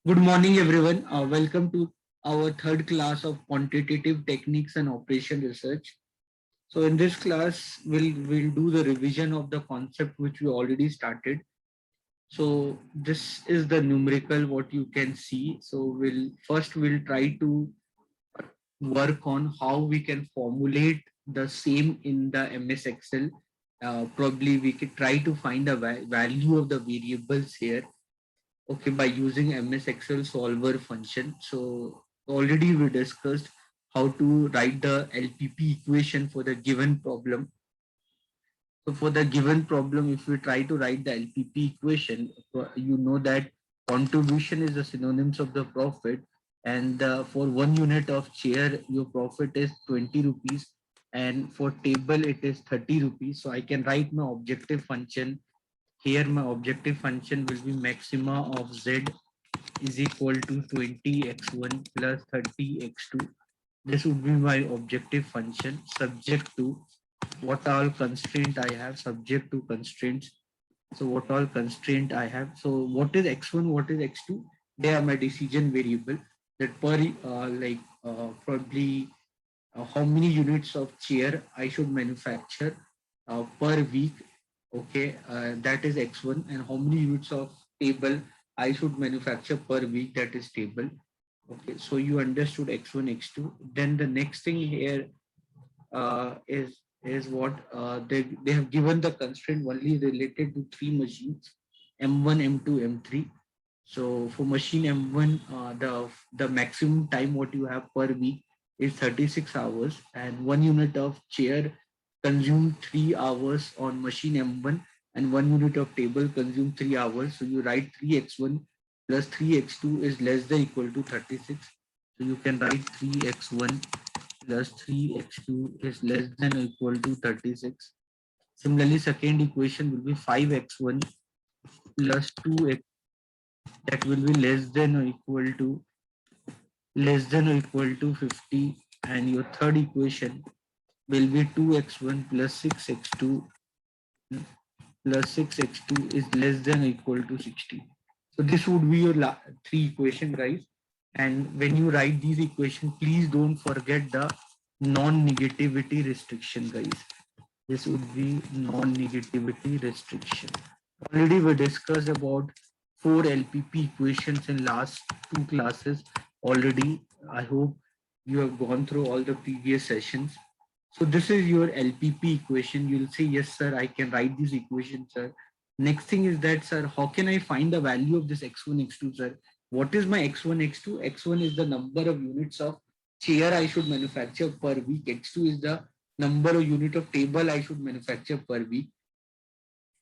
Good morning, everyone. Welcome to our third class of quantitative techniques and operation research. So in this class, we'll do the revision of the concept which we already started. So this is the numerical what you can see. So we'll try to work on how we can formulate the same in the MS Excel. Probably we could try to find the value of the variables here. Okay, by using MS Excel solver function. So already we discussed how to write the LPP equation for the given problem. So for the given problem, if we try to write the LPP equation, you know that contribution is the synonyms of the profit, and for 1 unit of chair, your profit is 20 rupees, and for table it is 30 rupees. So I can write my objective function here. My objective function will be maxima of z is equal to 20x1 plus 30x2. This would be my objective function subject to what all constraint I have, subject to constraints. So what all constraint I have. So what is x1, what is x2? They are my decision variable that per probably how many units of chair I should manufacture per week. Okay, that is x1, and how many units of table I should manufacture per week, that is table. Okay, so you understood x1, x2. Then the next thing here is what they have given the constraint only related to three machines, M1, M2, M3. So for machine M1, the maximum time what you have per week is 36 hours, and 1 unit of chair consume 3 hours on machine M1, and 1 unit of table consume 3 hours. So you write 3x1 plus 3x2 is less than equal to 36. So you can write 3x1 plus 3x2 is less than or equal to 36. Similarly, second equation will be 5x1 plus 2x, that will be less than or equal to 50, and your third equation will be 2x1 plus 6x2 plus 6x2 is less than or equal to 60. So this would be your three equation, guys. And when you write these equations, please don't forget the non-negativity restriction, guys. This would be non-negativity restriction. Already we discussed about 4 LPP equations in last two classes already. I hope you have gone through all the previous sessions. So this is your LPP equation. You'll say, yes, sir, I can write this equation, sir. Next thing is that, sir, how can I find the value of this x1, x2, sir? What is my x1, x2? X1 is the number of units of chair I should manufacture per week. X2 is the number of unit of table I should manufacture per week.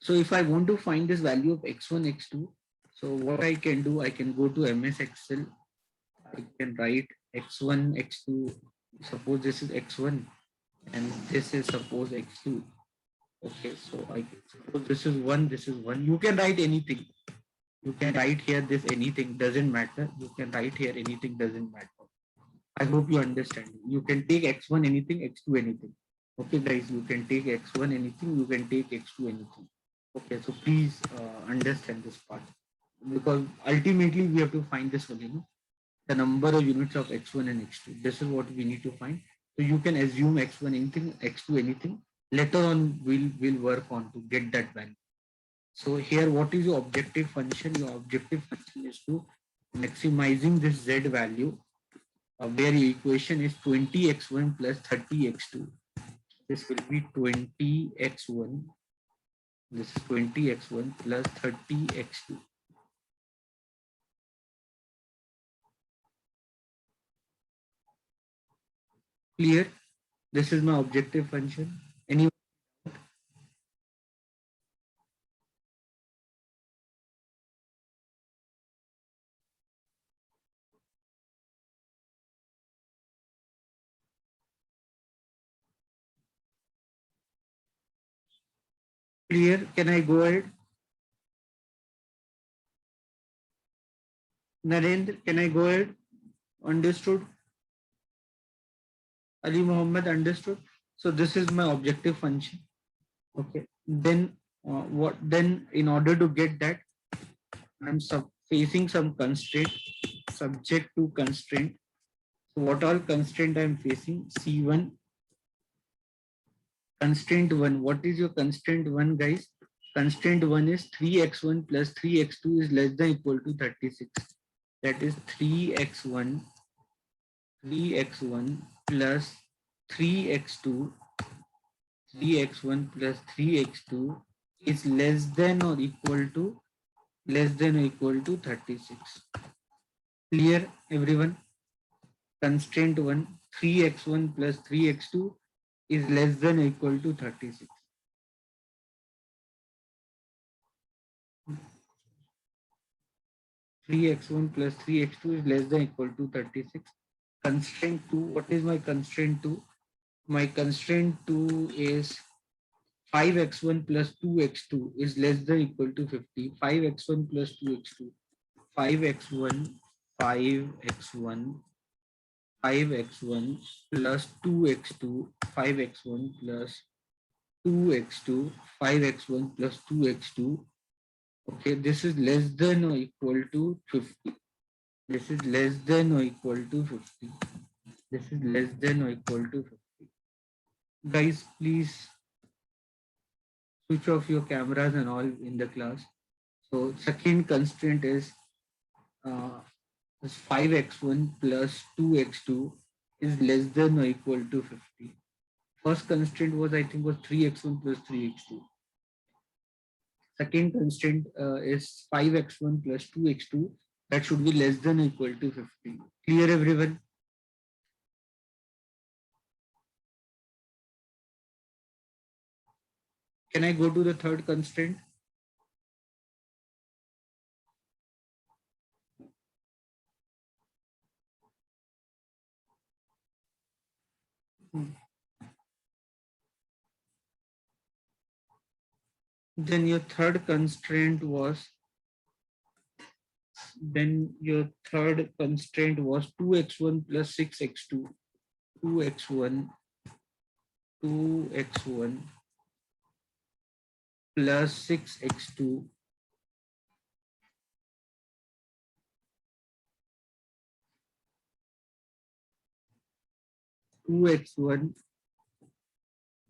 So if I want to find this value of x1, x2, so what I can do, I can go to MS Excel. I can write x1, x2. Suppose this is x1 and this is suppose x2. Okay, so I suppose this is one, this is one. You can write anything. You can write here this anything, doesn't matter. You can write here anything, doesn't matter. I hope you understand. You can take x1 anything, x2 anything. Okay, guys, you can take x1 anything, you can take x2 anything. Okay, so please understand this part, because ultimately we have to find this one, the number of units of x1 and x2. This is what we need to find. So you can assume x1 anything, x2 anything. Later on, we'll work on to get that value. So here, what is your objective function? Your objective function is to maximizing this z value, where your equation is 20x1 plus 30x2. This will be 20x1. This is 20x1 plus 30x2. Clear? This is my objective function. Any clear? Can I go ahead? Narendra, can I go ahead? Understood? Ali Muhammad, understood? So this is my objective function. Okay. Then what? Then in order to get that, I'm facing some constraint, subject to constraint. So what all constraint I'm facing? C1, constraint 1. What is your constraint 1, guys? Constraint 1 is 3x1 plus 3x2 is less than equal to 36. That is 3x1 plus 3x2, 3x1 plus 3x2 is less than or equal to 36. Clear, everyone? Constraint 1, 3x1 plus 3x2 is less than or equal to 36. Three x1 plus 3x2 is less than or equal to 36. Constraint 2, what is my constraint 2? My constraint 2 is 5x1 plus 2x2 is less than or equal to 50. 5x1 plus 2x2. 5x1, 5x1, 5x1 plus 2x2, 5x1 plus 2x2, 5x1 plus 2x2. Okay, this is less than or equal to 50. This is less than or equal to 50. This is less than or equal to 50. Guys, please switch off your cameras and all in the class. So second constraint is 5x1 plus 2x2 is less than or equal to 50. First constraint was, I think, was 3x1 plus 3x2. Second constraint is 5x1 plus 2x2. That should be less than or equal to 50. Clear, everyone? Can I go to the third constraint? Then your third constraint was 2x1 plus 6x2. 2x1, 2x1 plus 6x2 2x1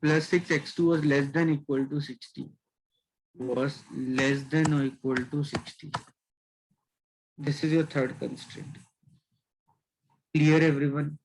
plus 6x2 was less than equal to 60. Was less than or equal to 60. This is your third constraint. Clear, everyone?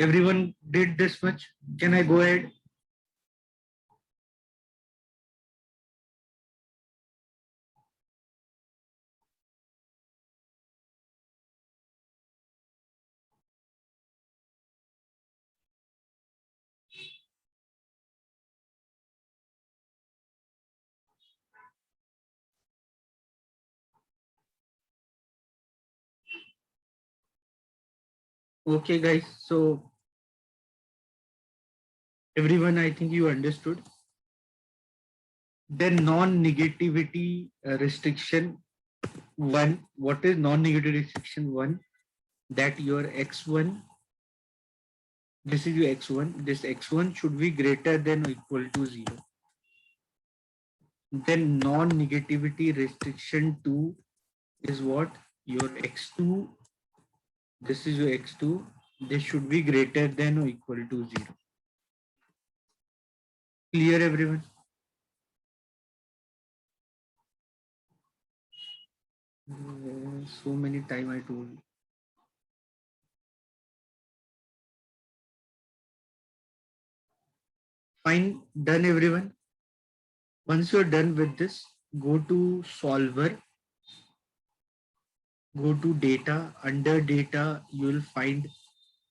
Everyone did this much? Can I go ahead? Okay, guys. So everyone, I think you understood. Then non-negativity restriction one. What is non-negative restriction one? That your x1, this is your x1. This x1 should be greater than or equal to 0. Then non-negativity restriction 2 is what? Your x2, this is your x2, this should be greater than or equal to 0. Clear, everyone? So many time I told. Fine, done, everyone. Once you're done with this, go to solver, go to data. Under data, you will find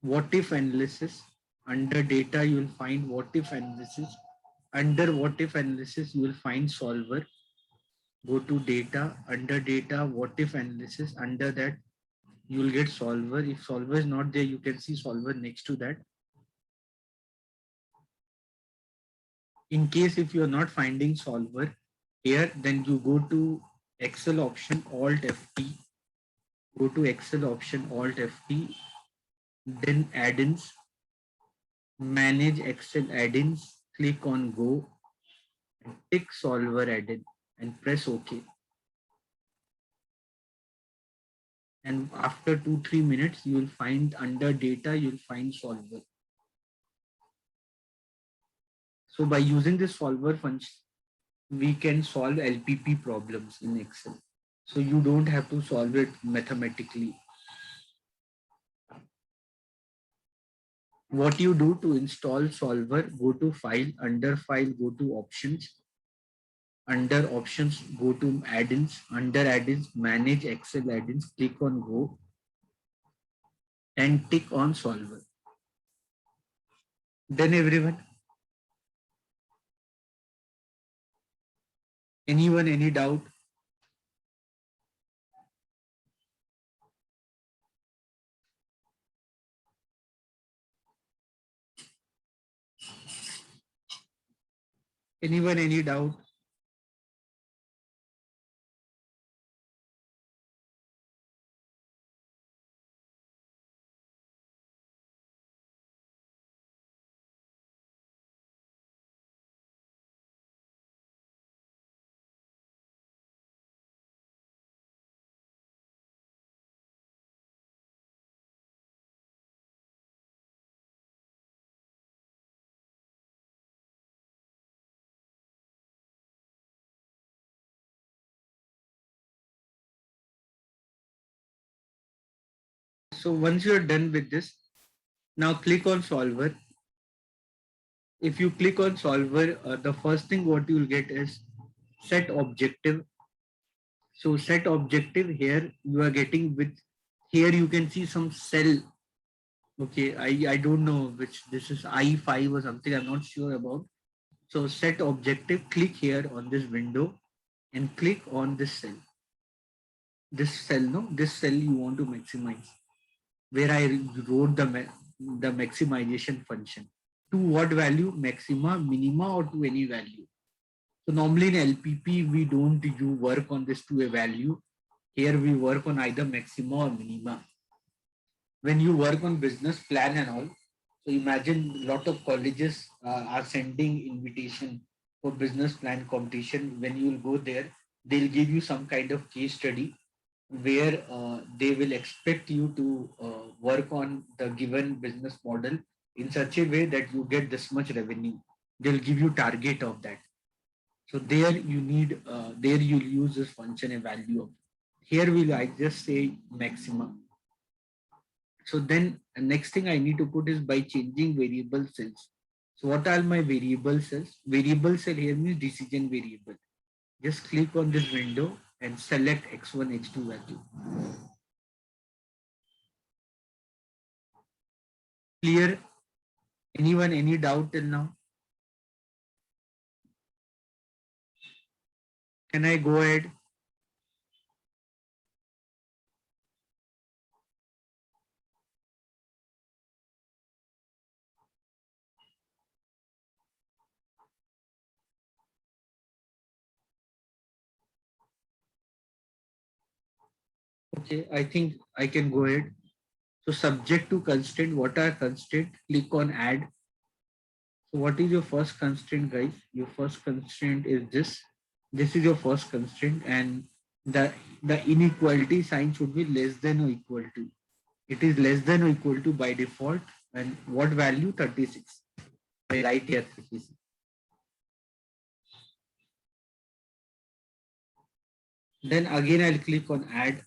what if analysis. Under data, you will find what if analysis. Under what if analysis, you will find solver. Go to data. Under data, what if analysis. Under that, you will get solver. If solver is not there, you can see solver next to that. In case if you are not finding solver here, then you go to Excel option, Alt F2. Go to Excel option, Alt F2. Then add-ins, manage Excel add-ins, click on go and tick solver add-in and press OK. And after 2-3 minutes, you will find under data, you will find solver. So by using this solver function, we can solve LPP problems in Excel. So you don't have to solve it mathematically. What you do to install solver, go to file, under file, go to options. Under options, go to add-ins. Under add-ins, manage Excel add-ins, click on go and tick on solver. Then everyone, anyone, any doubt? Anyone, any doubt? So once you're done with this, now click on solver. If you click on solver, the first thing what you will get is set objective. So set objective here, you are getting with, here you can see some cell. Okay, I don't know which, this is I5 or something, I'm not sure about. So set objective, click here on this window and click on this cell. This cell, no, this cell you want to maximize, where I wrote the maximization function. To what value? Maxima, minima, or to any value. So normally in LPP, we don't do work on this to a value. Here we work on either maxima or minima. When you work on business plan and all, so imagine a lot of colleges are sending invitation for business plan competition. When you will go there, they'll give you some kind of case study where they will expect you to work on the given business model in such a way that you get this much revenue. They'll give you target of that. So there you need, there you'll use this function a value of. Here will I just say maximum. So then the next thing I need to put is by changing variable cells. So what are my variable cells? Variable cell here means decision variable. Just click on this window and select x1, x2 value. Clear? Anyone, any doubt till now? Can I go ahead? Okay, I think I can go ahead. So subject to constraint, what are constraint? Click on add. So what is your first constraint, guys? Your first constraint is this. This is your first constraint, and the inequality sign should be less than or equal to. It is less than or equal to by default. And what value? 36. I write here 36. Then again I'll click on add.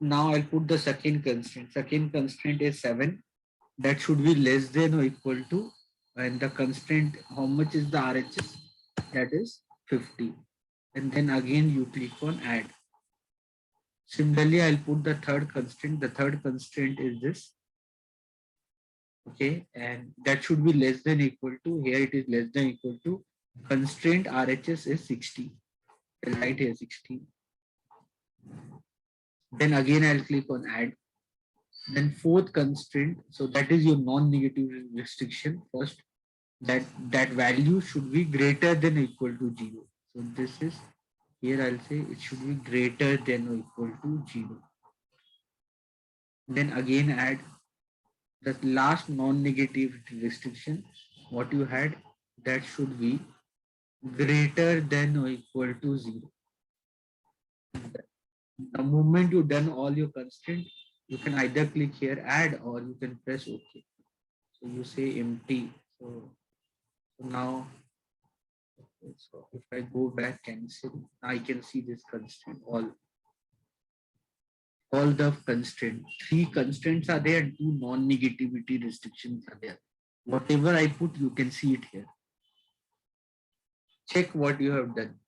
Now I'll put the second constraint. Second constraint is 7. That should be less than or equal to, and the constraint, how much is the RHS? That is 50. And then again you click on add. Similarly, I'll put the third constraint. The third constraint is this. Okay, and that should be less than equal to, here it is less than equal to, constraint RHS is 60. Right here 60. Then again I'll click on add. Then fourth constraint, so that is your non-negative restriction. First, that value should be greater than or equal to 0. So this is, here I'll say it should be greater than or equal to 0. Then again add the last non-negative restriction. What you had, that should be greater than or equal to 0. The moment you done all your constraint, you can either click here add or you can press OK. So you say empty. So now, so if I go back cancel, I can see this constraint, all the constraints. 3 constraints are there and 2 non-negativity restrictions are there. Whatever I put, you can see it here. Check what you have done.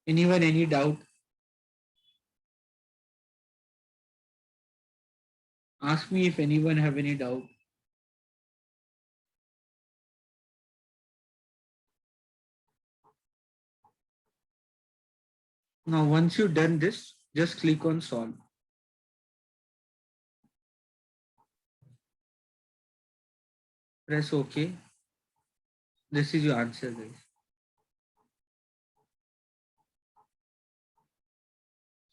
Anyone, any doubt? Ask me if anyone have any doubt. Now, once you've done this, just click on solve. Press OK. This is your answer, guys.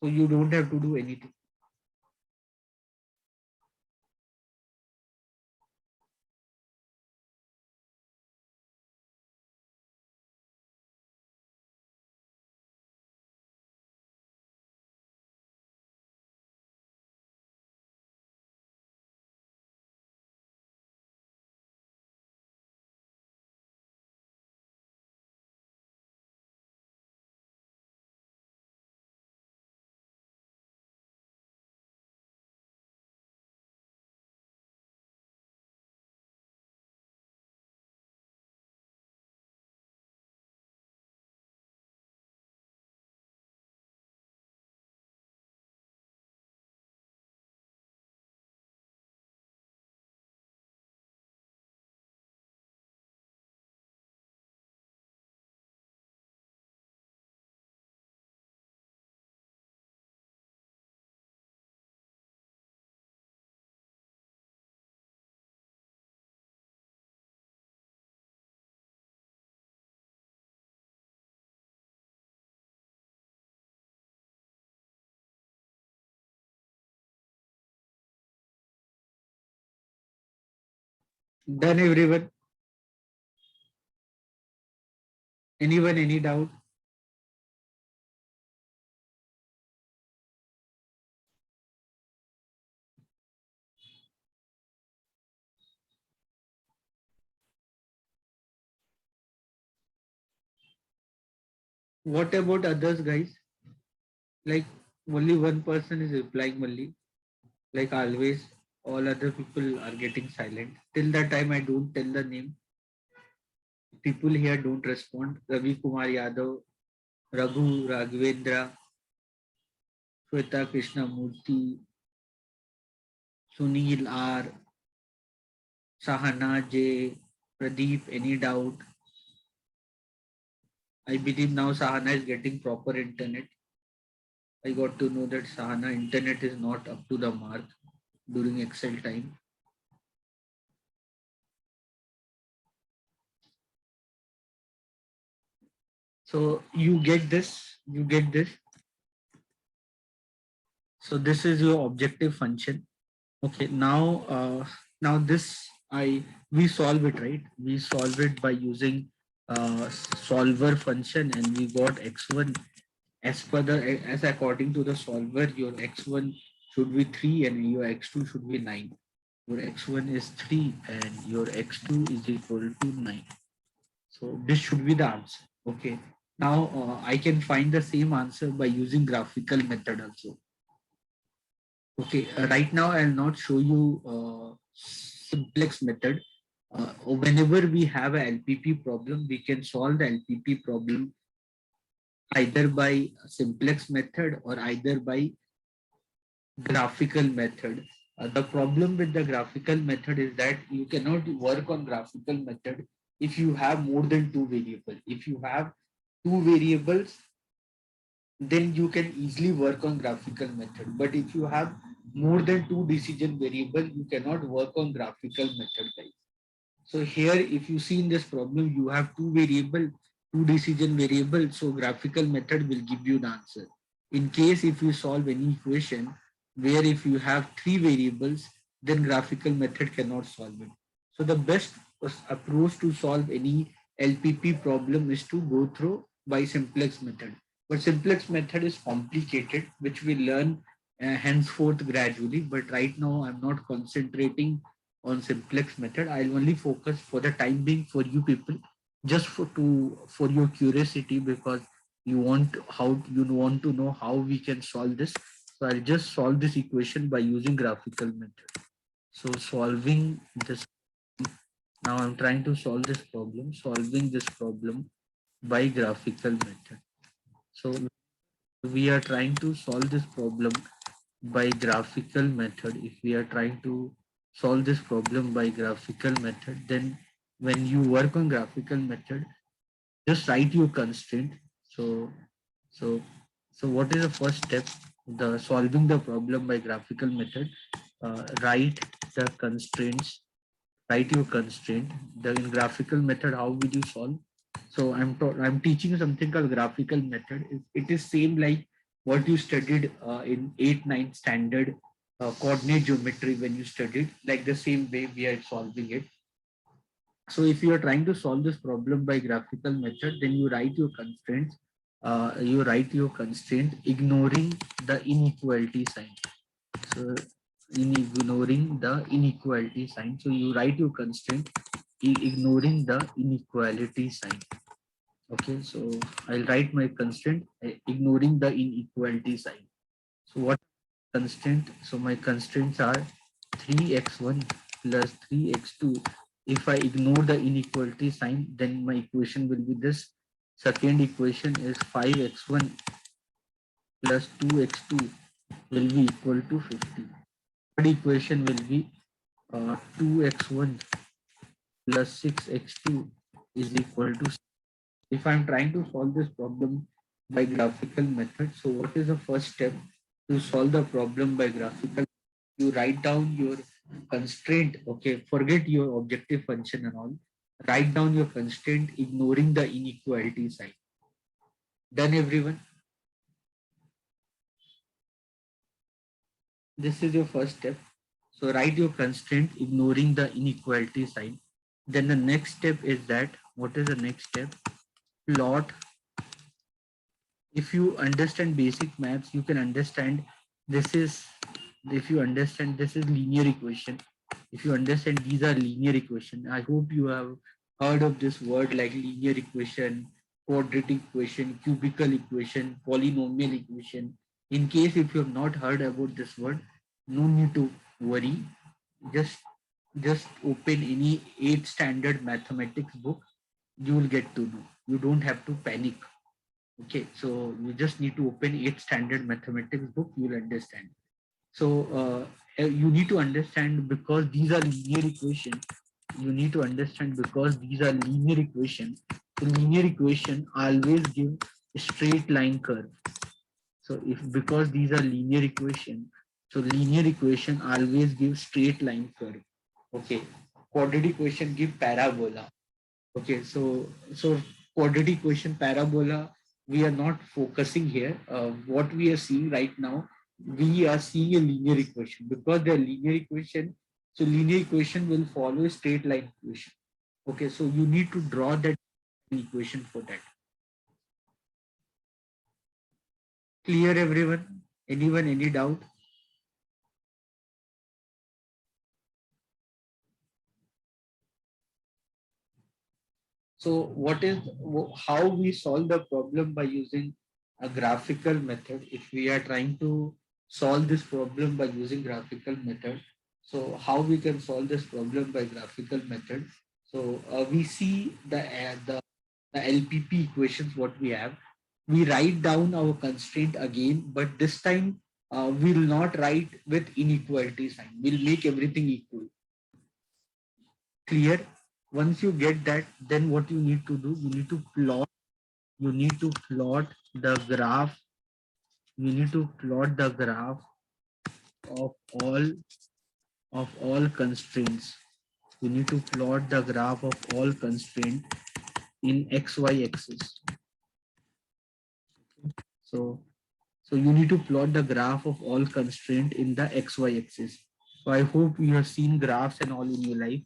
So you don't have to do anything. Done, everyone? Anyone, any doubt? What about others, guys? Like only one person is replying only. Like always, all other people are getting silent. Till that time, I don't tell the name. People here don't respond. Ravi Kumar Yadav, Raghu Raghavendra, Shweta Krishnamurthy, Sunil R, Sahana J, Pradeep, any doubt? I believe now Sahana is getting proper internet. I got to know that Sahana internet is not up to the mark during Excel time. So you get this, you get this. So this is your objective function. Okay, now this we solve it, right? We solve it by using solver function, and we got x1 as per the as according to the solver. Your x1 should be 3 and your x2 should be 9. Your x1 is 3 and your x2 is equal to 9. So this should be the answer. Okay. Now I can find the same answer by using graphical method also. Okay. Right now I'll not show you simplex method. Whenever we have a LPP problem, we can solve the LPP problem either by simplex method or either by graphical method. The problem with the graphical method is that you cannot work on graphical method if you have more than two variables. If you have two variables, then you can easily work on graphical method. But if you have more than two decision variable, you cannot work on graphical method, guys. So here, if you see in this problem, you have two variable, two decision variable. So graphical method will give you the answer. In case if you solve any equation where if you have three variables, then graphical method cannot solve it. So the best approach to solve any LPP problem is to go through by simplex method. But simplex method is complicated, which we learn henceforth gradually. But right now, I'm not concentrating on simplex method. I'll only focus for the time being for you people, just for your curiosity, because you want to know how we can solve this. So I'll just solve this equation by using graphical method. So solving this, now I'm trying to solve this problem, solving this problem by graphical method. So we are trying to solve this problem by graphical method. If we are trying to solve this problem by graphical method, then when you work on graphical method, just write your constraint. So so so what is the first step? The solving the problem by graphical method. Write the constraints, write your constraint. The in graphical method, how will you solve? So I'm teaching something called graphical method. It is same like what you studied in 8th 9th standard coordinate geometry when you studied, like the same way we are solving it. So if you are trying to solve this problem by graphical method, then you write your constraints. You write your constraint ignoring the inequality sign. So in ignoring the inequality sign, so you write your constraint ignoring the inequality sign. Okay, so I'll write my constraint ignoring the inequality sign. So what constraint? So my constraints are 3x1 plus 3x2. If I ignore the inequality sign, then my equation will be this. Second equation is 5x1 plus 2x2 will be equal to 50. Third equation will be 2x1 plus 6x2 is equal to. If I'm trying to solve this problem by graphical method, so what is the first step to solve the problem by graphical? You write down your constraint. Okay, forget your objective function and all. Write down your constraint ignoring the inequality sign. Done, everyone? This is your first step. So write your constraint ignoring the inequality sign. Then the next step is that, what is the next step? Plot. If you understand basic maths, you can understand this is, if you understand this is linear equation. If you understand these are linear equation, I hope you have heard of this word like linear equation, quadratic equation, cubical equation, polynomial equation. In case if you have not heard about this word, no need to worry. Just just open any 8th standard mathematics book, you will get to know. You don't have to panic. Okay, so you just need to open 8th standard mathematics book, you will understand. So you need to understand because these are linear equation. You need to understand because these are linear equation. So linear equation always give a straight line curve. So if because these are linear equation, so linear equation always give straight line curve. Okay, quadratic equation give parabola. Okay, so quadratic equation, parabola, we are not focusing here. What we are seeing right now, we are seeing a linear equation because they're linear equation. So linear equation will follow a straight line equation. Okay, so you need to draw that equation for that. Clear, everyone? Anyone, any doubt? So how we solve the problem by using a graphical method? If we are trying to solve this problem by using graphical method, so how we can solve this problem by graphical method? So we see the LPP equations what we have. We write down our constraint again, but this time we'll not write with inequality sign. We'll make everything equal. Clear? Once you get that, then what you need to do, you need to plot the graph, you need to plot the graph of all constraints. You need to plot the graph of all constraint in XY axis. So you need to plot the graph of all constraint in the XY axis. So I hope you have seen graphs and all in your life.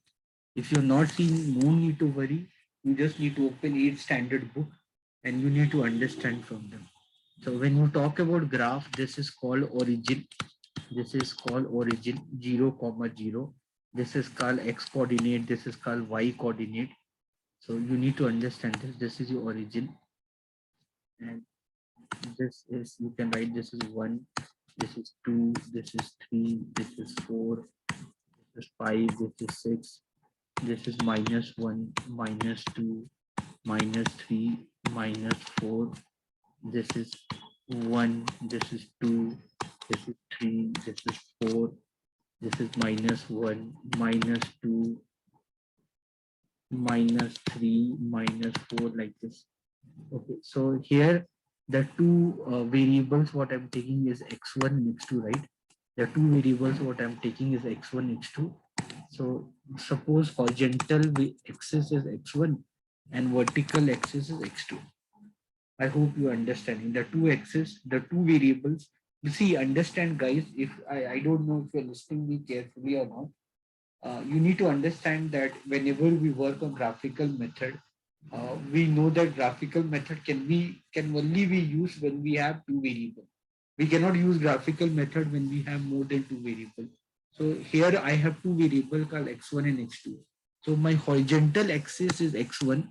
If you're not seeing, no need to worry. You just need to open 8 standard book and you need to understand from them. So when you talk about graph, this is called origin. This is called origin, 0, 0. This is called X coordinate. This is called Y coordinate. So you need to understand this. This is your origin. And this is, you can write this is 1, this is 2, this is 3, this is 4, this is 5, this is 6, this is -1, -2, -3, -4, this is 1, this is 2, this is 3, this is 4, this is -1, -2, -3, -4, like this. Okay, so here the two variables what I'm taking is x1 and x2, right? The two variables what I'm taking is x1, x2. So suppose horizontal axis is x1 and vertical axis is x2. I hope you understand. In the two axes, the two variables. You see, understand, guys. If I don't know if you're listening me carefully or not. You need to understand that whenever we work on graphical method, we know that graphical method can only be used when we have two variables. We cannot use graphical method when we have more than two variables. So here I have two variables called x1 and x2. So my horizontal axis is x1.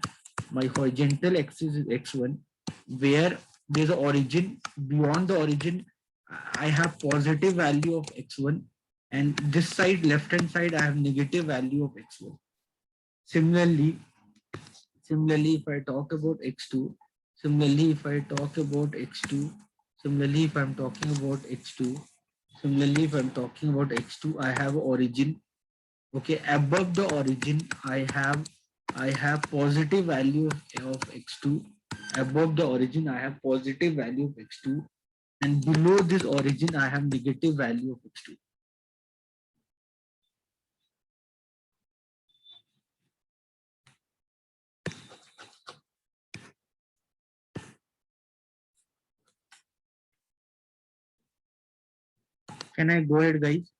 My horizontal axis is x1, where there's an origin. Beyond the origin, I have positive value of x1, and this side, left hand side, I have negative value of x1. Similarly, if I talk about x2, similarly, if I talk about x2, similarly, if I'm talking about x2, similarly, if I'm talking about x2, I have origin. Okay, above the origin, I have positive value of x2. Above the origin, I have positive value of x2, and below this origin, I have negative value of x2. Can I go ahead, guys?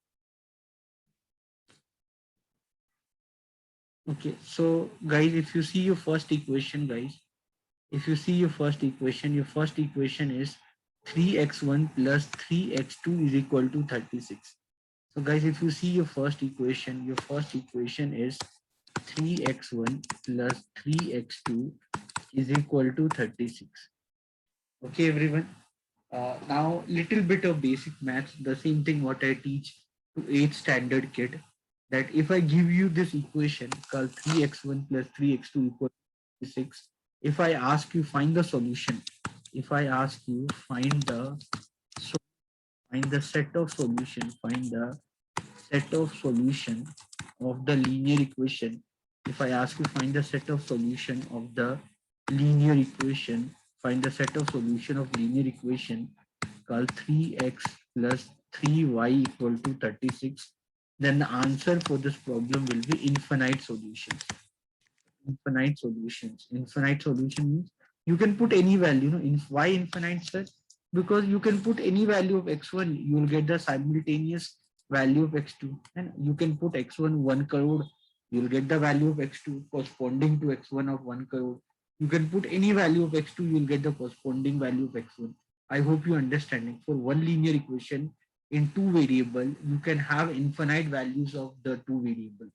Okay, so guys, if you see your first equation, guys, if you see your first equation is 3x1 plus 3x2 is equal to 36. So guys, if you see your first equation is 3x1 plus 3x2 is equal to 36. Okay, everyone. Now, little bit of basic maths, the same thing what I teach to 8th standard kid, that if I give you this equation called 3x1 plus 3x2 equals 6, if I ask you find the solution, if I ask you find the set of solution, find the set of solution of the linear equation. If I ask you find the set of solution of the linear equation, find the set of solution of linear equation called 3x plus 3y equal to 36, then the answer for this problem will be infinite solutions. infinite solutions. Infinite solution means you can put any value. Why infinite, sir? Because you can put any value of x1, you will get the simultaneous value of x2, and you can put x1 1 crore, you will get the value of x2 corresponding to x1 of 1 crore. You can put any value of x2, you will get the corresponding value of x1. I hope you understanding. For one linear equation in two variable, you can have infinite values of the two variables.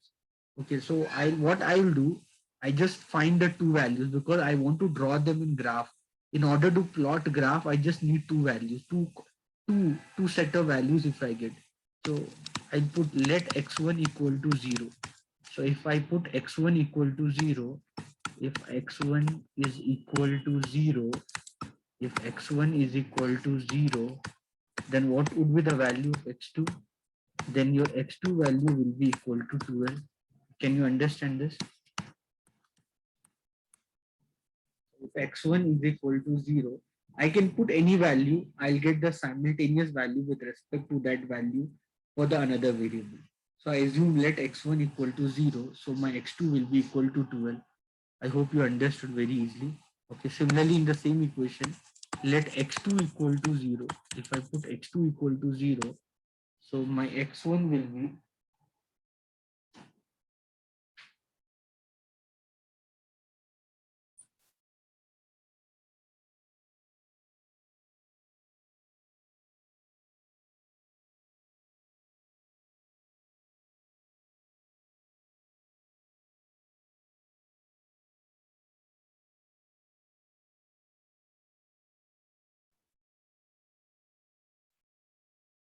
Okay, so what I will do, I just find the two values because I want to draw them in graph. In order to plot graph, I just need two values, two set of values if I get. So I put let x1 equal to 0. So if I put x1 equal to 0, if x1 is equal to 0, if x1 is equal to 0, then what would be the value of x2? Then your x2 value will be equal to 12. Can you understand this? If x1 is equal to 0, I can put any value. I'll get the simultaneous value with respect to that value for the another variable. So I assume let x1 equal to 0. So my x2 will be equal to 12. I hope you understood very easily. Okay, similarly in the same equation, let x2 equal to 0. If I put x2 equal to 0, so my x1 will be,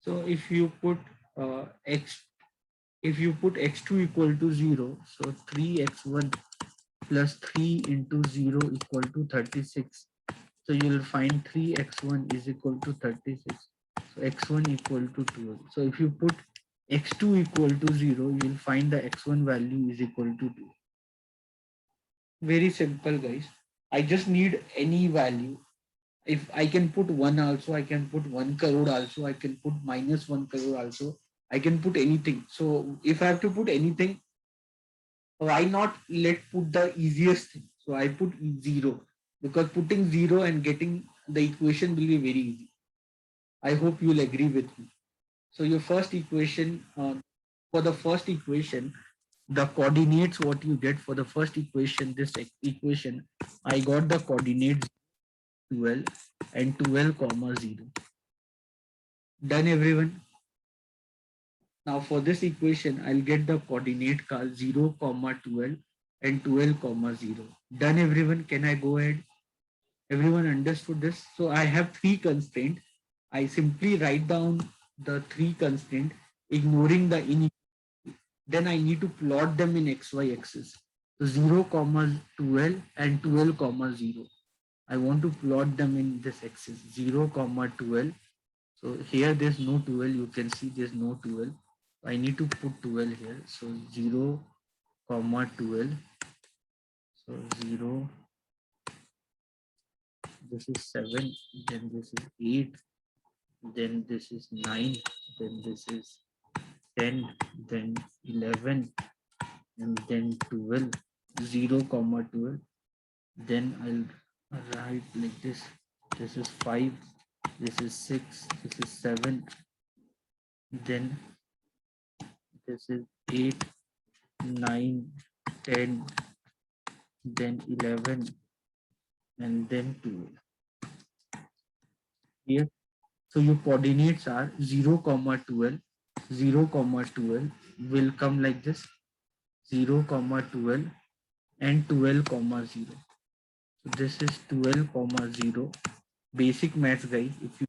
so if you put x2 equal to 0, so 3x1 plus 3 into 0 equal to 36. So you will find 3x1 is equal to 36. So x1 equal to 12. So if you put x2 equal to 0, you will find the x1 value is equal to 2. Very simple, guys. I just need any value. If I can put 1 also, I can put 1 crore also, I can put minus 1 crore also, I can put anything. So if I have to put anything, why not let put the easiest thing? So I put 0 because putting 0 and getting the equation will be very easy. I hope you'll agree with me. So your first equation, for the first equation, the coordinates what you get for the first equation, this equation, I got the coordinates 12 and 12 comma 0. Done, everyone? Now for this equation, I'll get the coordinate 0 comma 12 and 12 comma 0. Done, everyone? Can I go ahead? Everyone understood this? So I have three constraints. I simply write down the three constraints, ignoring the inequality. Then I need to plot them in xy axis. So 0 comma 12 and 12 comma 0. I want to plot them in this axis 0 comma 12. So here there's no 12. You can see there's no 12. I need to put 12 here. So 0 comma 12. So 0, this is 7, then this is 8, then this is 9, then this is 10, then 11, and then 12, 0 comma 12. Then I'll write like this. This is 5, this is 6, this is 7, then this is 8, 9, 10, then 11, and then 12. Here, so your coordinates are 0 comma 12, 0 comma 12 will come like this, 0 comma 12 and 12 comma 0. So this is 12 comma 0. Basic maths, guys. If you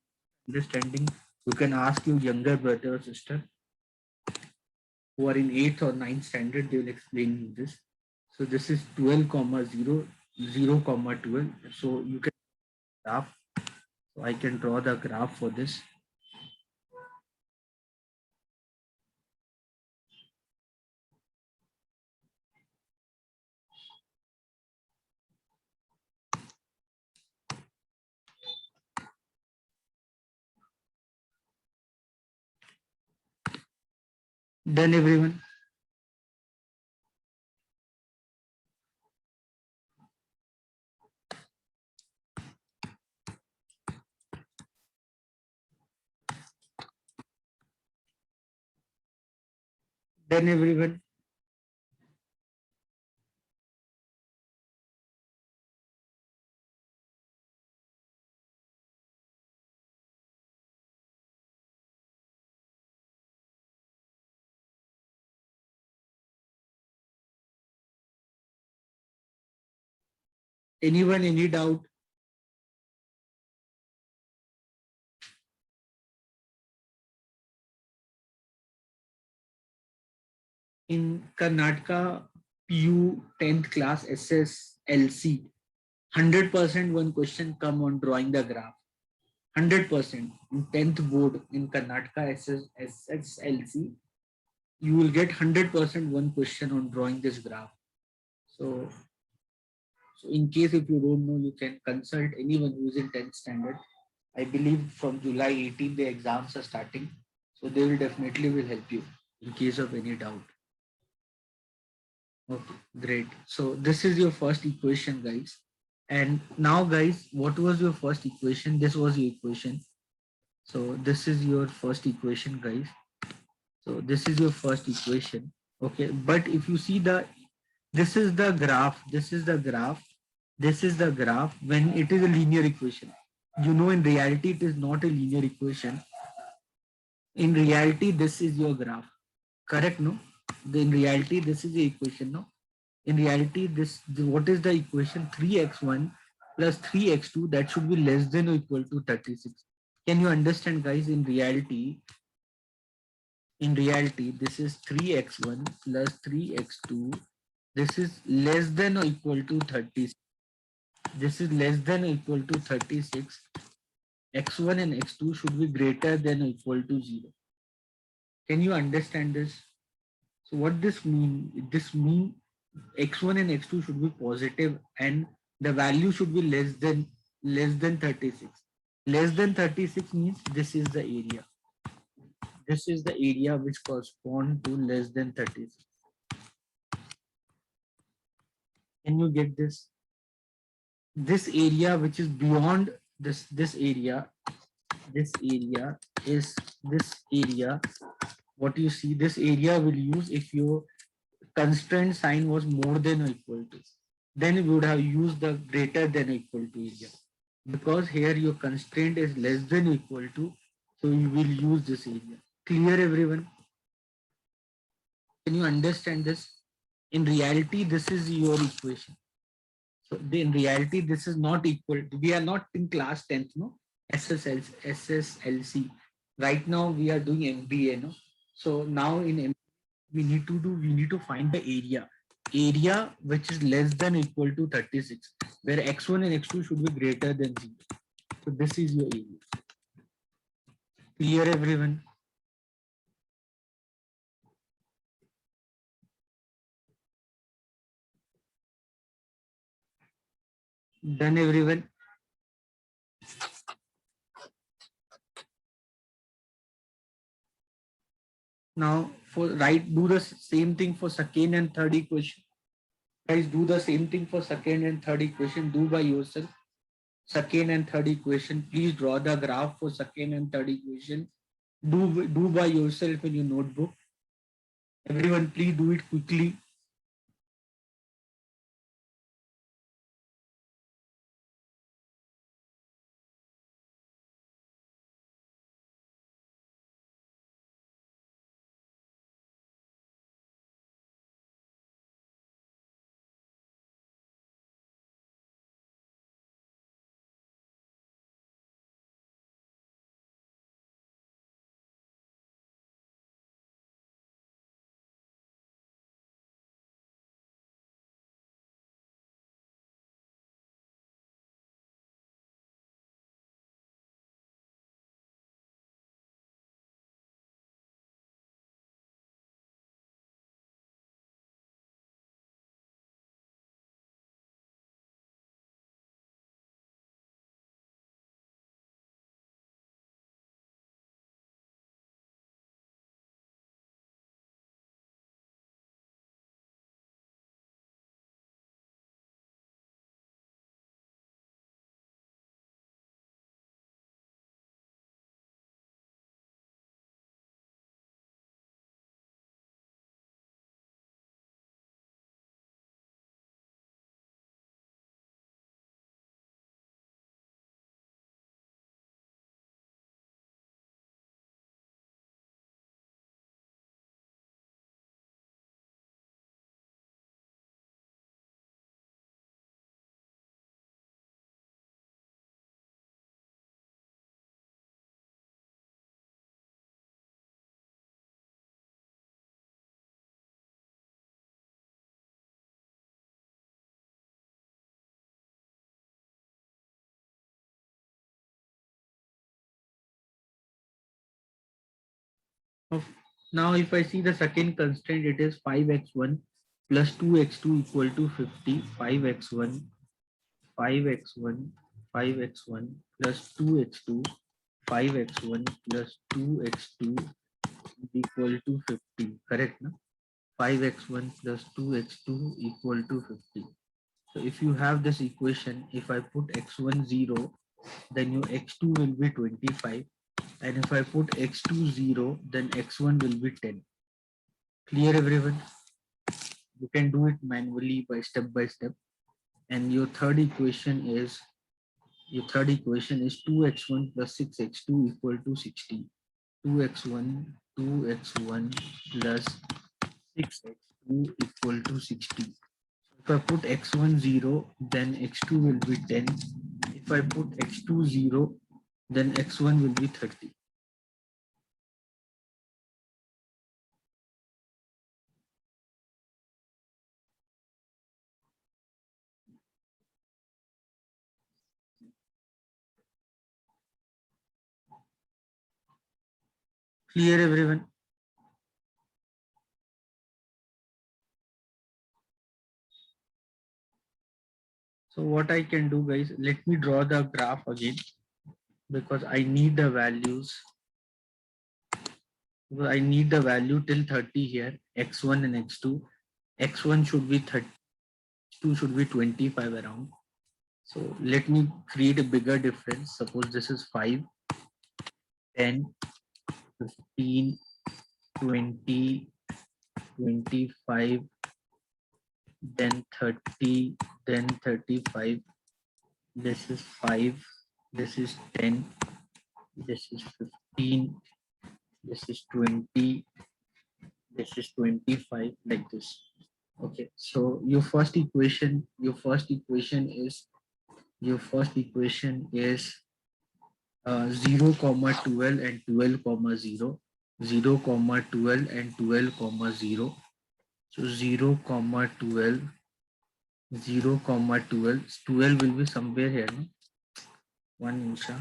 understanding, you can ask your younger brother or sister who are in 8th or 9th standard, they will explain you this. So this is 12 comma 0, 0 comma 12. So you can graph. So I can draw the graph for this. Done, everyone? Done everyone? Anyone, any doubt? In Karnataka PU 10th class SSLC, 100% one question come on drawing the graph. 100% in 10th board in Karnataka SSLC, you will get 100% one question on drawing this graph. So, in case if you don't know, you can consult anyone who is in 10th standard. I believe from July 18 the exams are starting, so they will definitely will help you in case of any doubt. Okay, great. So this is your first equation, guys. And now, guys, what was your first equation? This was your equation. So this is your first equation, guys. So this is your first equation. Okay, but if you see this is the graph. This is the graph. This is the graph when it is a linear equation. You know, in reality, it is not a linear equation. In reality, this is your graph. Correct, no? In reality, this is the equation, no? In reality, what is the equation? 3x1 plus 3x2, that should be less than or equal to 36. Can you understand, guys? In reality, this is 3x1 plus 3x2. This is less than or equal to 36. This is less than or equal to 36. X1 and x2 should be greater than or equal to 0. Can you understand this? So what this mean? This mean x1 and x2 should be positive and the value should be less than 36. Less than 36 means this is the area. This is the area which correspond to less than 36. Can you get this? This area which is beyond this area is this area. What you see, this area will use if your constraint sign was more than or equal to, then we would have used the greater than or equal to area. Because here your constraint is less than or equal to, so you will use this area. Clear, everyone? Can you understand this? In reality, this is your equation. So in reality, this is not equal to, we are not in class 10th, no? SSLC. Right now we are doing MBA, no? So now in MBA, we need to find the area which is less than or equal to 36, where x1 and x2 should be greater than 0. So this is your area. Clear, everyone? Done, everyone? Now do the same thing for second and third equation. Guys, do the same thing for second and third equation. Do by yourself. Second and third equation. Please draw the graph for second and third equation. Do by yourself in your notebook. Everyone, please do it quickly. Now, if I see the second constraint, it is 5x1 plus 2x2 equal to 50. 5x1, 5x1, 5x1 plus 2x2, 5x1 plus 2x2 is equal to 50. Correct? No? 5x1 plus 2x2 equal to 50. So if you have this equation, if I put x1 0, then your x2 will be 25. And if I put x2 0, then x1 will be 10. Clear everyone? You can do it manually by step. And your third equation is 2x1 plus 6x2 equal to 60. 2x1 plus 6x2 equal to 60. If I put x1 0, then x2 will be 10. If I put x2 0, then x1 will be 30. Clear everyone? So what I can do, guys, let me draw the graph again because I need the values. I need the value till 30 here, x1 and x2. X1 should be 30, x2 should be 25 around. So let me create a bigger difference. Suppose this is 5, 10, 15, 20, 25, then 30, then 35. This is 5, this is 10, this is 15, this is 20, this is 25, like this. Okay, so your first equation is 0 comma 12 and 12 comma 0, 0 comma 12 and 12 comma 0. So 0 comma 12, 0 comma 12, 12 will be somewhere here, no? One insha.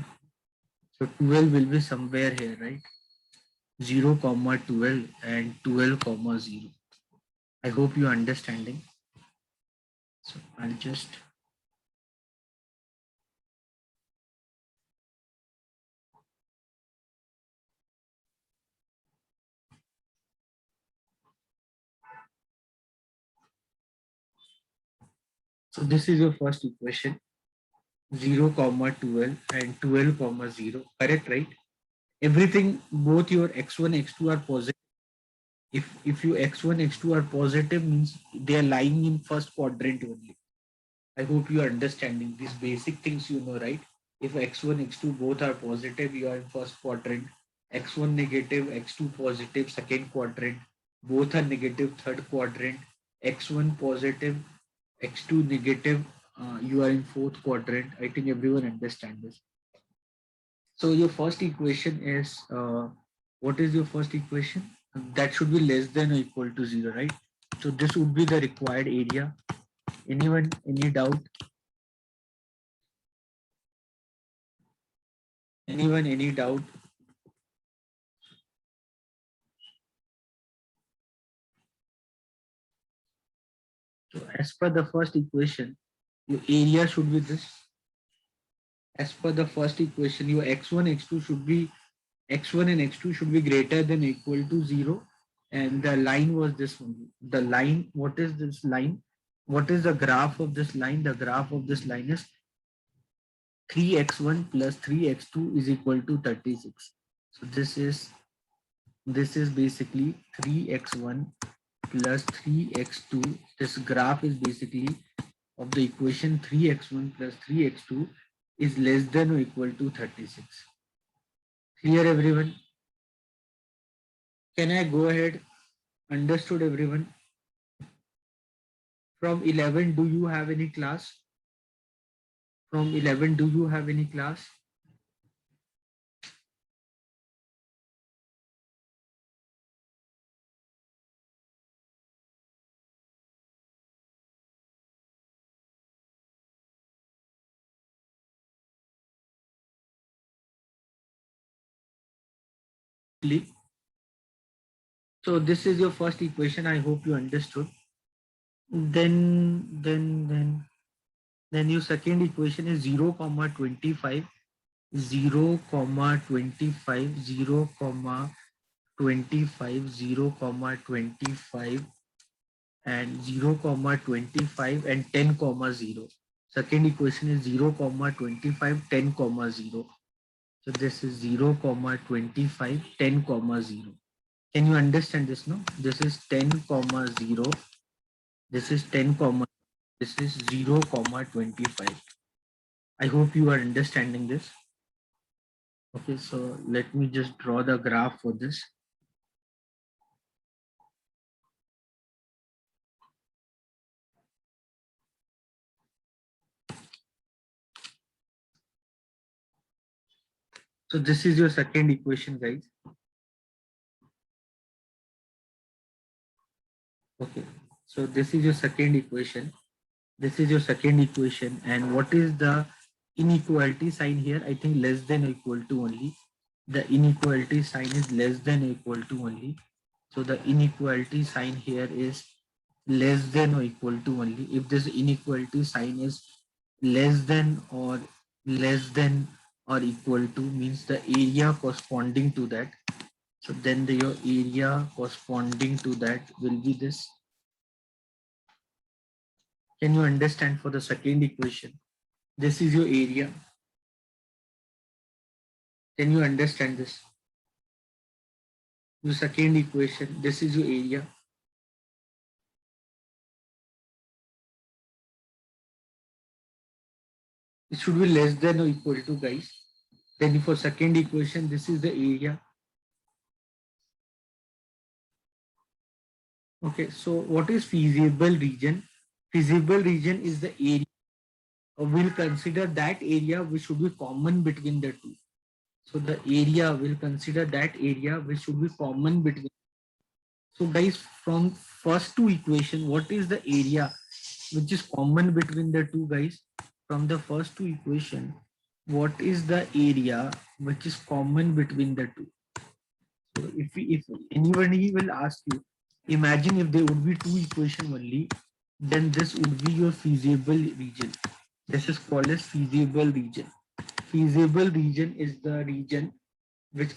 So 12 will be somewhere here, right? 0 comma 12 and 12 comma 0. I hope you are understanding. So I'll just so this is your first equation, 0 comma 12 and 12 comma 0. Correct, right? Everything, both your x1 x2 are positive. If you x1 x2 are positive, means they are lying in first quadrant only. I hope you are understanding these basic things, you know, right? If x1 x2 both are positive, you are in first quadrant. X1 negative, x2 positive, second quadrant. Both are negative, third quadrant. X1 positive, x2 negative, you are in fourth quadrant. I think everyone understands this. So your first equation is, what is your first equation? That should be less than or equal to 0, right? So this would be the required area. Anyone, any doubt? Anyone, any doubt? So as per the first equation, your area should be this. As per the first equation, your x1, x2 should be, x1 and x2 should be greater than or equal to 0. And the line was this one. The line, what is this line? What is the graph of this line? The graph of this line is 3x1 plus 3x2 is equal to 36. So this is basically 3x1 plus 3x2. This graph is basically of the equation 3x1 plus 3x2 is less than or equal to 36. Clear everyone? Can I go ahead? Understood everyone? From 11, do you have any class? From 11, do you have any class? So this is your first equation. I hope you understood. Then your second equation is 0 comma 25, 0 comma 25, 0 comma 25, 0 comma 25, and 0 comma 25 and 10 comma 0. Second equation is 0 comma 25, 10 comma 0. So this is 0 comma 25, 10 comma 0. Can you understand this? No, this is 10 comma 0. This is 10 comma. This is 0 comma 25. I hope you are understanding this. Okay, so let me just draw the graph for this. So this is your second equation, guys. Okay, so this is your second equation. This is your second equation. And what is the inequality sign here? I think less than or equal to only. The inequality sign is less than or equal to only. So the inequality sign here is less than or equal to only. If this inequality sign is less than or equal to, means the area corresponding to that. So then your area corresponding to that will be this. Can you understand for the second equation? This is your area. Can you understand this? The second equation, this is your area. It should be less than or equal to, guys. Then for second equation, this is the area. Okay, so what is feasible region? Feasible region is the area. We'll consider that area which should be common between the two. So the area, will consider that area which should be common between. So guys, from first two equation, what is the area which is common between the two, guys? From the first two equation, what is the area which is common between the two? So if anybody will ask you, imagine if there would be two equation only, then this would be your feasible region. This is called as feasible region. Feasible region is the region which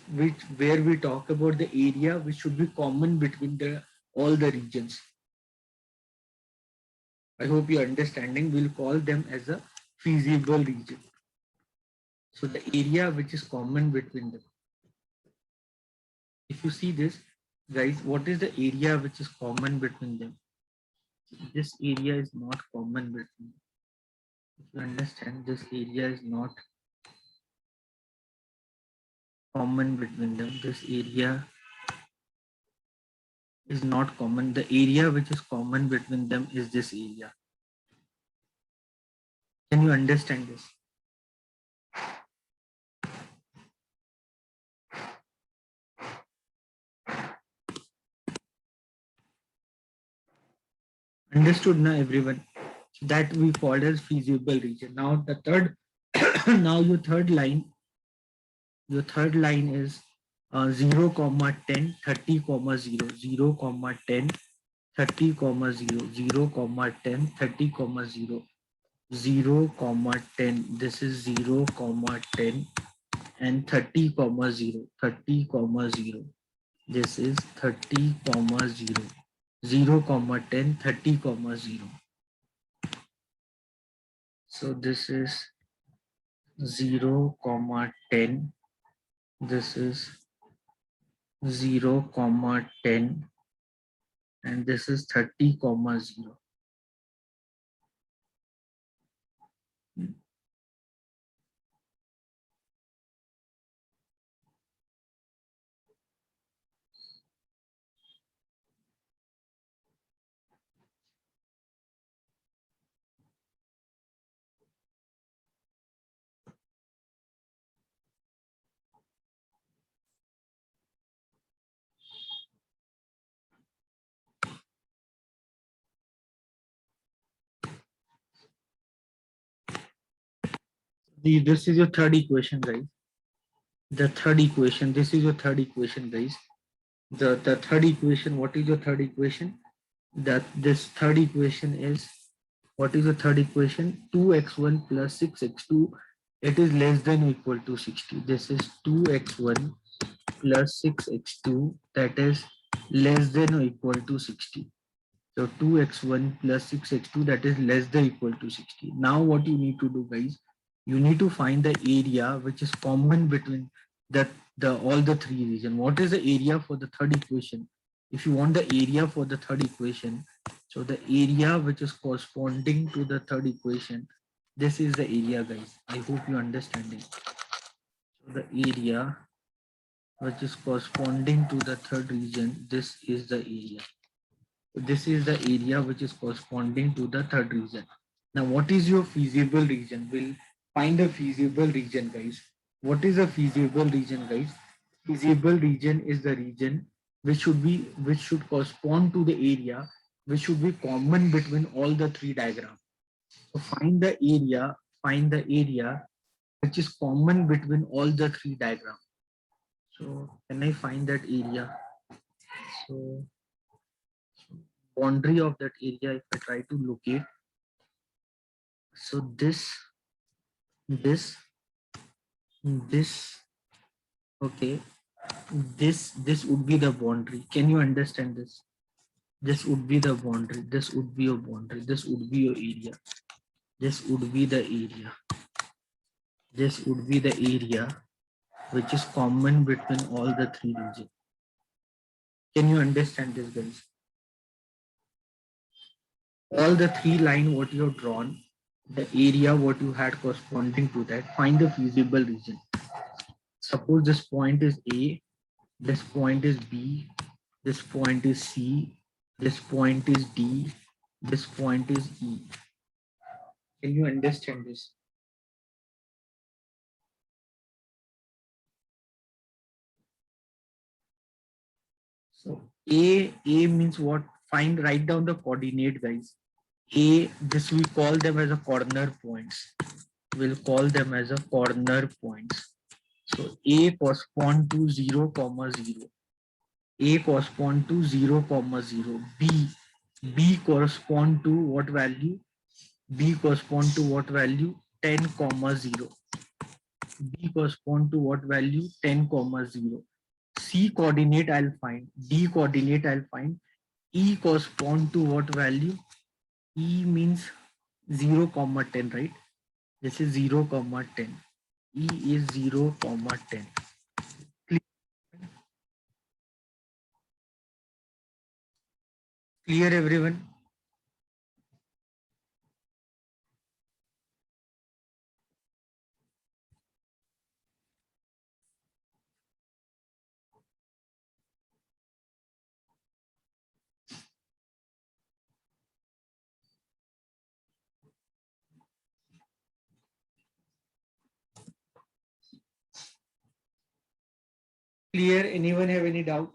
where we talk about the area which should be common between the all the regions. I hope you're understanding. We'll call them as a feasible region. So the area which is common between them. If you see this, guys, what is the area which is common between them? This area is not common between them. If you understand, this area is not common between them. This area is not common. The area which is common between them is this area. Can you understand this? Understood now, everyone? So that we call as feasible region. Now the third, now your third line is 0 comma 10 30 comma 0 0 comma 10 30 comma 0 0 comma 10 30 comma 0 0 comma 10. This is 0 comma 10 and 30 comma 0 30 comma 0. This is 30 comma 0 0 comma 10 30 comma 0. So this is 0 comma 10. This is 0 comma 10 and this is 30 comma 0. This is your third equation, guys. The third equation, this is your third equation, guys. The third equation, what is your third equation? That this third equation is, what is the third equation? 2x1 plus 6x2, it is less than or equal to 60. This is 2x1 plus 6x2, that is less than or equal to 60. So 2x1 plus 6x2, that is less than or equal to 60. Now what you need to do, guys, you need to find the area which is common between the all the three regions. What is the area for the third equation? If you want the area for the third equation, so the area which is corresponding to the third equation, this is the area, guys. I hope you understand it. So the area which is corresponding to the third region, this is the area. This is the area which is corresponding to the third region. Now, what is your feasible region? We'll find a feasible region, guys. What is a feasible region, guys? Feasible region is the region which should correspond to the area which should be common between all the three diagrams. So find the area which is common between all the three diagrams. So can I find that area? So boundary of that area, if I try to locate, so this this okay, this would be the boundary. Can you understand this? This would be the boundary, this would be your boundary, this would be your area, this would be the area, this would be the area which is common between all the three regions. Can you understand this, guys? All the three line what you have drawn, the area what you had corresponding to that, find the feasible region. Suppose this point is A, this point is B, this point is C, this point is D, this point is E. Can you understand this? So A means what? Find, write down the coordinate, guys. A, this we call them as a corner points. We'll call them as a corner points. So A correspond to 0, 0. A correspond to 0, 0. B correspond to what value? B correspond to what value? 10, 0. B correspond to what value? 10, 0. C coordinate I'll find. D coordinate I'll find. E correspond to what value? E means 0, 10, right? This is 0, 10. E is 0, 10. Clear, everyone? Clear? Anyone have any doubt?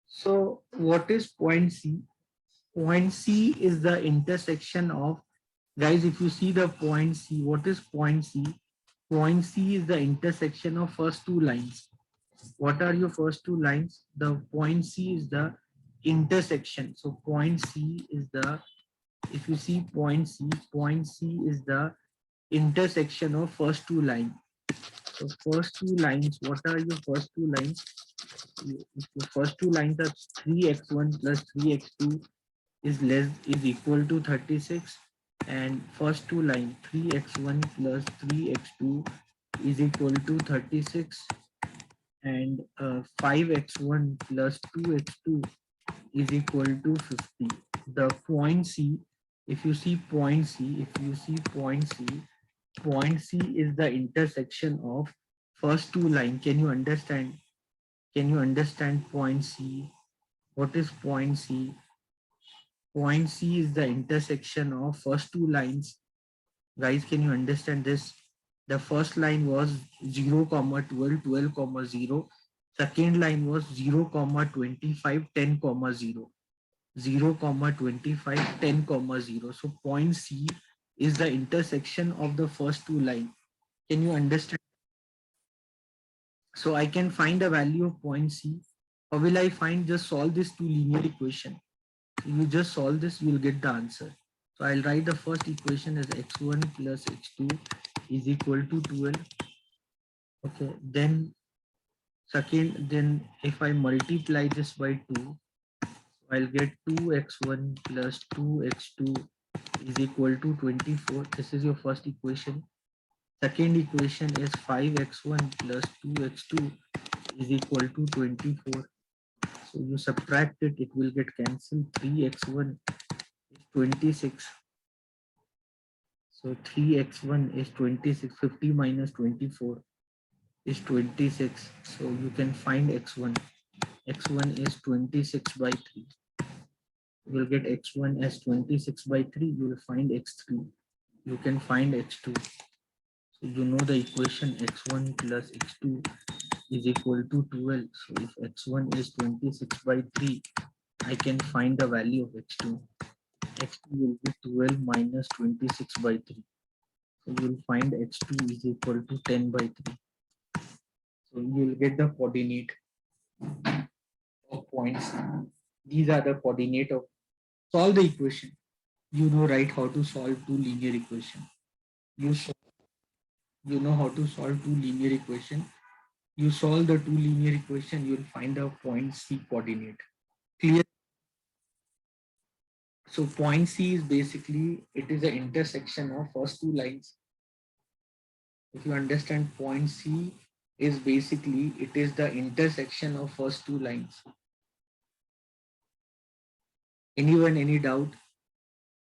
So what is point C? Point C is the intersection of, guys, if you see the point C, what is point C? Point C is the intersection of first two lines. What are your first two lines? The point C is the intersection. So point C is the, if you see point C is the intersection of first two lines. So first two lines, what are your first two lines? The first two lines are 3x1 plus 3x2 is equal to 36, and first two line 3x1 plus 3x2 is equal to 36, and 5x1 plus 2x2 is equal to 50. The point C, if you see point C, point C is the intersection of first two line. Can you understand? Can you understand point C? What is point C? Point C is the intersection of first two lines. Guys, can you understand this? The first line was 0, 12, 12, 0. Second line was 0, 25, 10, 0. 0, 25, 10, 0. So point C is the intersection of the first two lines. Can you understand? So I can find a value of point C. How will I find? Just solve this two linear equation. You just solve this, you will get the answer. So I'll write the first equation as x1 plus x2 is equal to 12. Okay, then second, then if I multiply this by 2, I'll get 2x1 plus 2x2 is equal to 24. This is your first equation. Second equation is 5x1 plus 2x2 is equal to 24. So you subtract it, it will get cancelled. 3x1 is 26. So 3x1 is 26. 50 minus 24 is 26. So you can find x1. x1 is 26 by 3. You will get x1 as 26 by 3. You will find x3. You can find x2. So you know the equation x1 plus x2 is equal to 12. So if x1 is 26 by 3, I can find the value of x2. x2 will be 12 minus 26 by 3. So you will find x2 is equal to 10 by 3. So you will get the coordinate of points. These are the coordinate of solve the equation. You know right how to solve two linear equation. You know how to solve two linear equation. You solve the two linear equation, you will find the point C coordinate. Clear? So point C is basically, it is the intersection of first two lines. If you understand, point C is basically, it is the intersection of first two lines. Anyone, any doubt?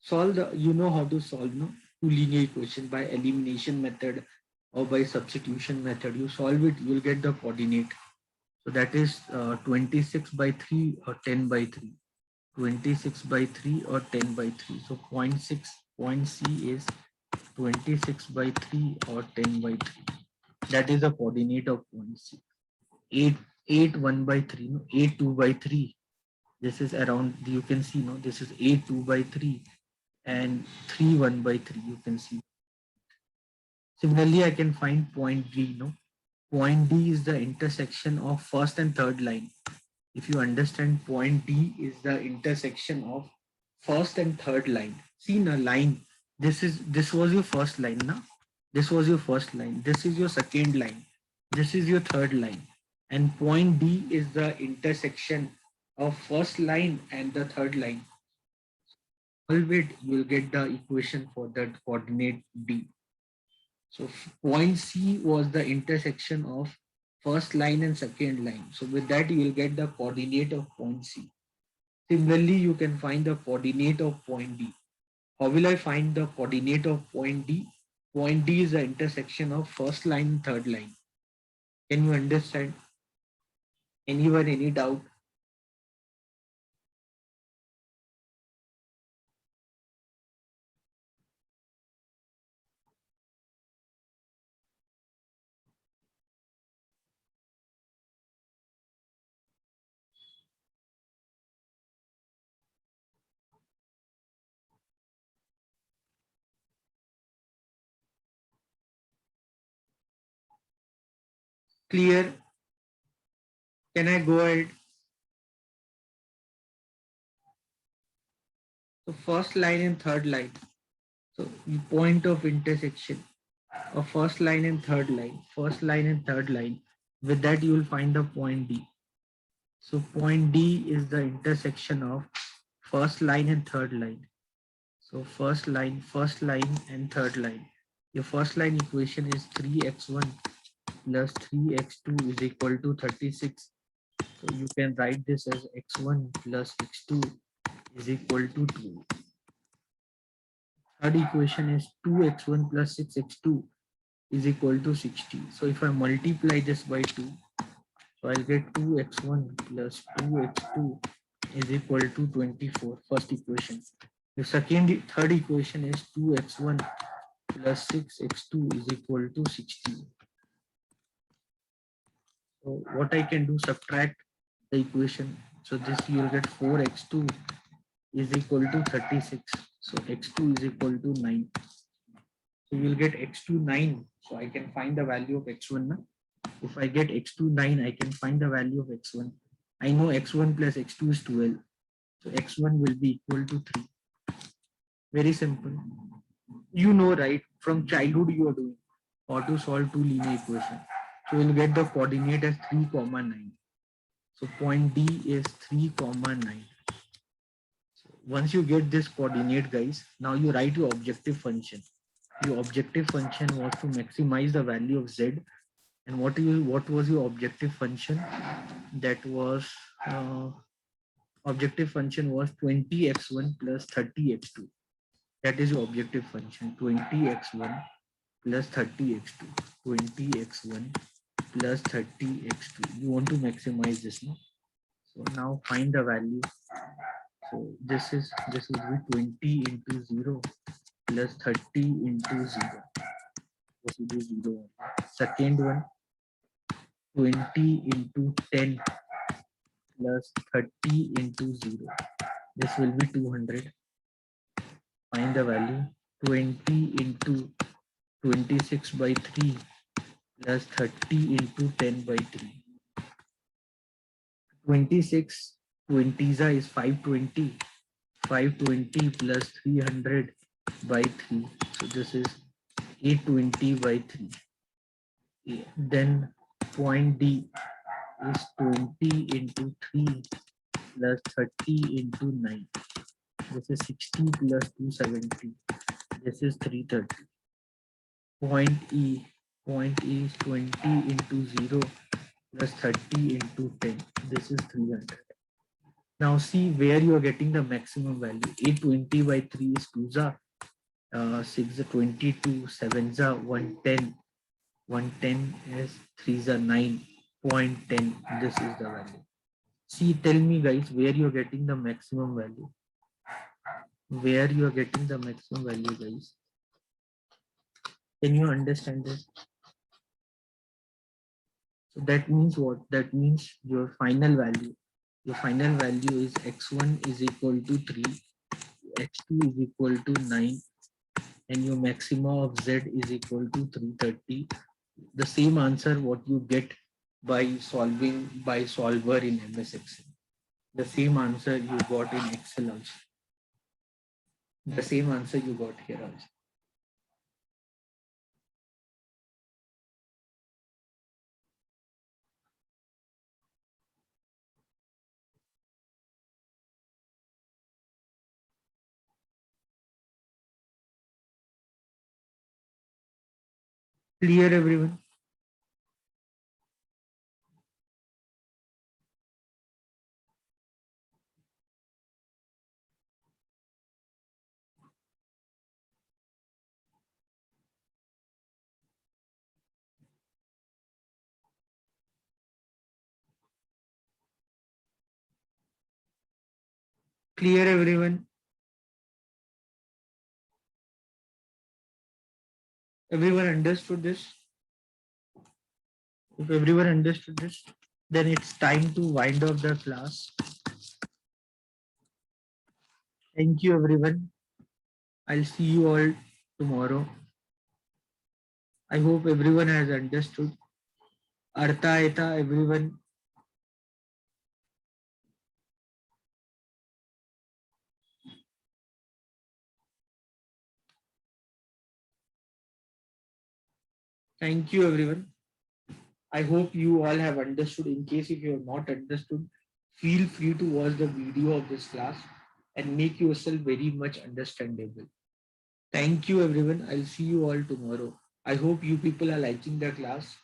Solve the, you know how to solve no two linear equation by elimination method or by substitution method. You solve it, you will get the coordinate. So that is 26 by 3 or 10 by 3. 26 by 3 or 10 by 3. So point C is 26 by 3 or 10 by 3. That is the coordinate of point C. 8, 1 by 3, no? 8, 2 by 3. This is around, you can see, no? This is 8, 2 by 3 and 3, 1 by 3. You can see. Similarly, I can find point D, no? Point D is the intersection of first and third line. If you understand, point D is the intersection of first and third line. See in a line, this was your first line, na? This was your first line. This is your second line. This is your third line. And point D is the intersection of first line and the third line. Solve it, you will get the equation for that coordinate D. So point C was the intersection of first line and second line. So with that, you will get the coordinate of point C. Similarly, you can find the coordinate of point D. How will I find the coordinate of point D? Point D is the intersection of first line and third line. Can you understand? Anyone, any doubt? Clear? Can I go ahead? So first line and third line. So the point of intersection of first line and third line. First line and third line. With that, you will find the point D. So point D is the intersection of first line and third line. So first line and third line. Your first line equation is 3x1 plus 3x2 is equal to 36. So you can write this as x1 plus x2 is equal to 2. Third equation is 2x1 plus 6x2 is equal to 60. So if I multiply this by 2, so I'll get 2x1 plus 2x2 is equal to 24. First equation. The third equation is 2x1 plus 6x2 is equal to 60. So what I can do, subtract the equation. So this you'll get 4x2 is equal to 36. So x2 is equal to 9. So you'll get x2 9. So I can find the value of x1 now. If I get x2 9, I can find the value of x1. I know x1 plus x2 is 12. So x1 will be equal to 3. Very simple. You know, right? From childhood you are doing how to solve two linear equations. So you'll get the coordinate as 3, 9. So point D is 3, 9. So once you get this coordinate, guys, now you write your objective function. Your objective function was to maximize the value of z. And what was your objective function? That was objective function was 20x1 plus 30x2. That is your objective function, 20x1 plus 30x2. 20x1 plus 30x2. You want to maximize this, no? So now find the value. So this will be 20 into 0 plus 30 into 0. This will be 0. Second one, 20 into 10 plus 30 into 0. This will be 200. Find the value. 20 into 26 by 3 plus 30 into 10 by 3. 26 20s is 520. 520 plus 300 by 3. So this is 820 by 3. Yeah. Then point D is 20 into 3 plus 30 into 9. This is 60 plus 270. This is 330. Point E. Point E is 20 into 0 plus 30 into 10. This is 300. Now see where you are getting the maximum value. 820 by 3 is 2 6 is 22, 7 is 110. 110 is 3 is 9.10. This is the value. See, tell me guys where you are getting the maximum value. Where you are getting the maximum value, guys. Can you understand this? So that means what? That means your final value. Your final value is x1 is equal to 3, x2 is equal to 9, and your maximum of z is equal to 330. The same answer what you get by solving by solver in MS Excel. The same answer you got in Excel also. The same answer you got here also. Clear, everyone? Clear, everyone? Everyone understood this? If everyone understood this, then it's time to wind up the class. Thank you, everyone. I'll see you all tomorrow. I hope everyone has understood. Artha Aita, everyone. Thank you, everyone. I hope you all have understood. In case if you have not understood, feel free to watch the video of this class and make yourself very much understandable. Thank you, everyone. I'll see you all tomorrow. I hope you people are liking the class.